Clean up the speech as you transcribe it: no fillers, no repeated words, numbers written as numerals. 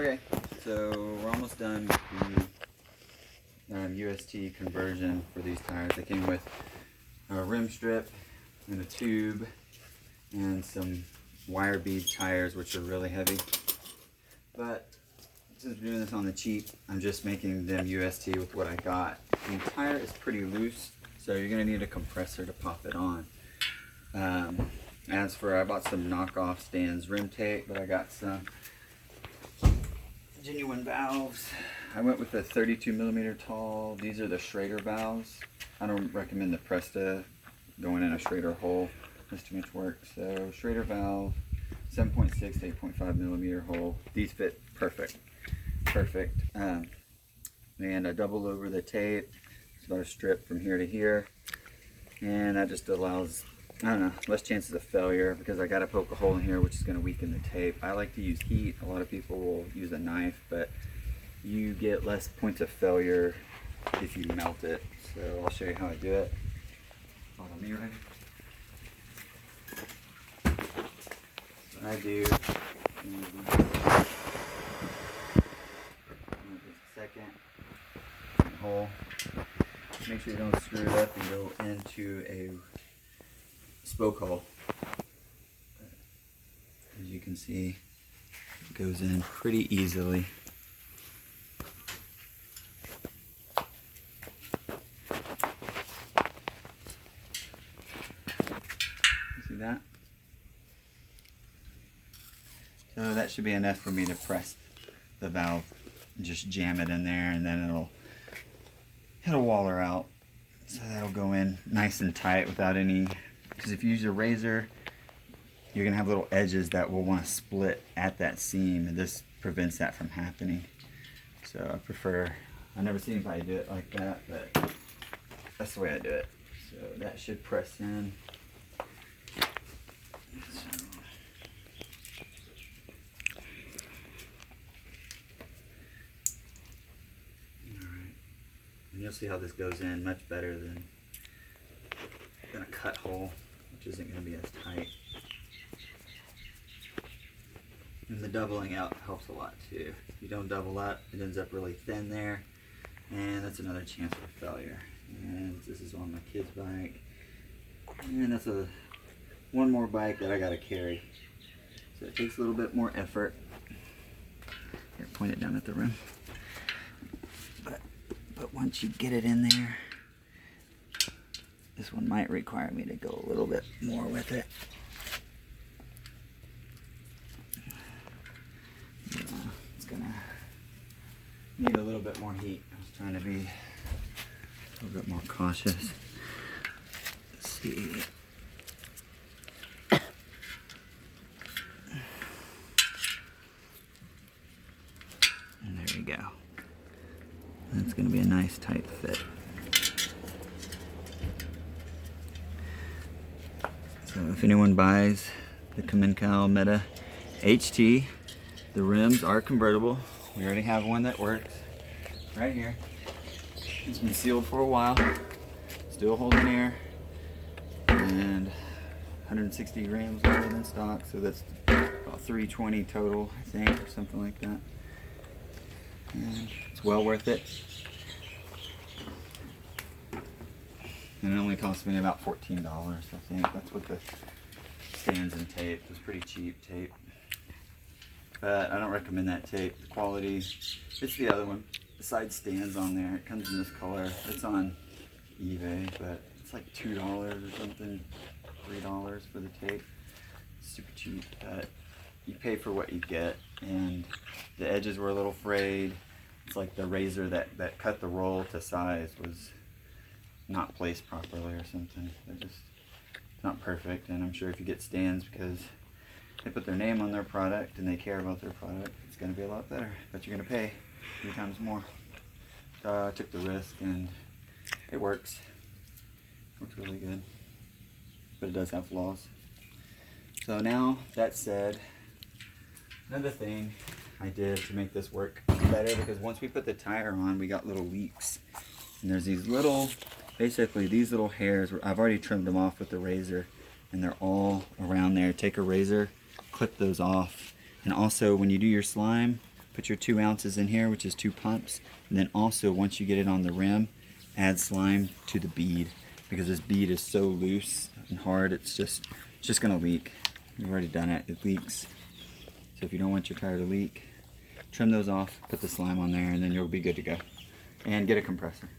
Okay, so we're almost done with the UST conversion for these tires. They came with a rim strip and a tube and some wire bead tires, which are really heavy. But since we're doing this on the cheap, I'm just making them UST with what I got. The tire is pretty loose, so you're going to need a compressor to pop it on. As for, I bought some knockoff Stan's rim tape, but I got some genuine valves. I went with a 32mm tall. These are the Schrader valves. I don't recommend the Presta going in a Schrader hole. That's too much work. So Schrader valve, 7.6 to 8.5mm hole. These fit perfect. And I double over the tape. It's about a strip from here to here. And that just allows, I don't know, less chances of failure because I got to poke a hole in here, which is going to weaken the tape. I like to use heat. A lot of people will use a knife, but you get less points of failure if you melt it. So I'll show you how I do it. Follow me, right? So I do. Second hole. Make sure you don't screw it up and go into a spoke hole. As you can see, it goes in pretty easily. See that? So that should be enough for me to press the valve and just jam it in there, and then it'll waller out. So that'll go in nice and tight without any, because if you use a razor, you're gonna have little edges that will want to split at that seam, and this prevents that from happening. So I prefer, I've never seen anybody do it like that, but that's the way I do it. So that should press in. And you'll see how this goes in much better than a cut hole, which isn't going to be as tight. And the doubling out helps a lot too. If you don't double up, it ends up really thin there, and that's another chance for failure. And this is on my kid's bike, and that's one more bike that I got to carry. So it takes a little bit more effort. Here, point it down at the rim. But once you get it in there, this one might require me to go a little bit more with it. It's gonna need a little bit more heat. I was trying to be a little bit more cautious. Let's see. And there we go. That's going to be a nice tight fit. So if anyone buys the Commencal Meta HT, the rims are convertible. We already have one that works right here. It's been sealed for a while, still holding air, and 160 grams lower than stock, so that's about 320 total, I think, or something like that. And it's well worth it. And it only cost me about $14, I think. That's what the stands and tape. It was pretty cheap tape. But I don't recommend that tape. The quality, it's the other one. The side stands on there. It comes in this color. It's on eBay, but it's like $2 or something, $3 for the tape. It's super cheap, but you pay for what you get. And the edges were a little frayed. It's like the razor that cut the roll to size was not placed properly or something. They're just not perfect, and I'm sure if you get stands because they put their name on their product and they care about their product, it's going to be a lot better, but you're going to pay 3 times more. So I took the risk, and it works. Works really good, but it does have flaws. So now, that said, another thing I did to make this work better, because once we put the tire on, we got little leaks, and there's these little, basically these little hairs. I've already trimmed them off with the razor, and they're all around there. Take a razor, clip those off, and also when you do your slime, Put your 2 ounces in here, which is 2 pumps. And then also, once you get it on the rim, add slime to the bead, because this bead is so loose and hard, it's just gonna leak. We've already done it, it leaks. So if you don't want your tire to leak, trim those off, put the slime on there, and then you'll be good to go. And get a compressor.